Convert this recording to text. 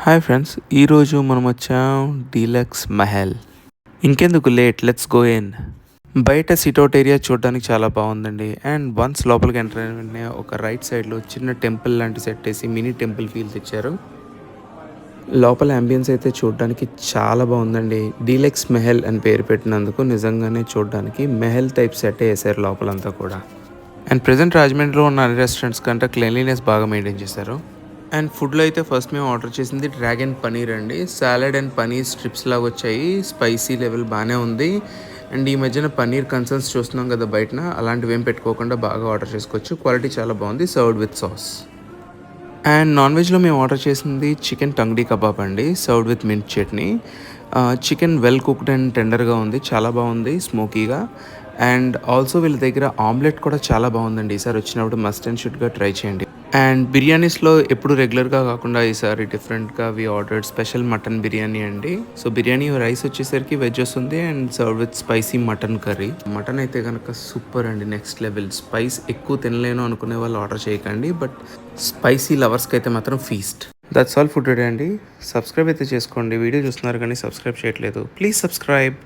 Hi friends, ఈరోజు మనం వచ్చాం డీలక్స్ మహల్. ఇంకెందుకు లేట్, లెట్స్ గో ఇన్. బయట సిట్అవుట్ ఏరియా చూడడానికి చాలా బాగుందండి. అండ్ వన్స్ లోపలికి ఎంటర్ అయిన వెంటనే ఒక రైట్ సైడ్లో చిన్న టెంపుల్ లాంటి సెట్ వేసి మినీ టెంపుల్ ఫీల్ తెచ్చారు. లోపల అంబియన్స్ అయితే చూడడానికి చాలా బాగుందండి. డీలక్స్ మెహల్ అని పేరు పెట్టినందుకు నిజంగానే చూడడానికి మెహల్ టైప్ సెట్ వేసారు లోపలంతా కూడా. అండ్ ప్రజెంట్ రాజమండ్రిలో ఉన్న అన్ని రెస్టారెంట్స్ కంటే క్లీన్లీనెస్ బాగా మెయింటైన్ చేశారు. అండ్ ఫుడ్లో అయితే ఫస్ట్ మేము ఆర్డర్ చేసింది డ్రాగన్ పనీర్ అండి. సాలడ్ అండ్ పనీర్ స్ట్రిప్స్ లాగా వచ్చాయి. స్పైసీ లెవెల్ బాగానే ఉంది. అండ్ ఈ మధ్యన పనీర్ కన్సర్న్స్ చూస్తున్నాం కదా బయటన, అలాంటివి ఏం పెట్టుకోకుండా బాగా ఆర్డర్ చేసుకోవచ్చు. క్వాలిటీ చాలా బాగుంది, served with sauce. And non వెజ్లో మేము ఆర్డర్ చేసింది చికెన్ టంగ్డీ కబాబ్ అండి, served with mint chutney. Chicken well cooked and టెండర్గా ఉంది, చాలా బాగుంది, స్మోకీగా. అండ్ ఆల్సో వీళ్ళ దగ్గర ఆమ్లెట్ కూడా చాలా బాగుందండి. ఈసారి వచ్చినప్పుడు మస్ట్ అండ్ షుడ్గా ట్రై చేయండి. అండ్ బిర్యానీస్లో ఎప్పుడు రెగ్యులర్గా కాకుండా ఈసారి డిఫరెంట్గా వి ఆర్డర్డ్ స్పెషల్ మటన్ బిర్యానీ అండి. సో బిర్యానీ రైస్ వచ్చేసరికి వెజ్ వస్తుంది and serve with spicy mutton curry. Mutton అయితే కనుక సూపర్ అండి, నెక్స్ట్ లెవెల్. స్పైస్ ఎక్కువ తినలేను అనుకునే వాళ్ళు ఆర్డర్ చేయకండి, బట్ స్పైసీ లవర్స్కి అయితే మాత్రం feast. That's all food today అండి. సబ్స్క్రైబ్ అయితే చేసుకోండి. వీడియో చూస్తున్నారు కానీ సబ్స్క్రైబ్ చేయట్లేదు, ప్లీజ్ సబ్స్క్రైబ్.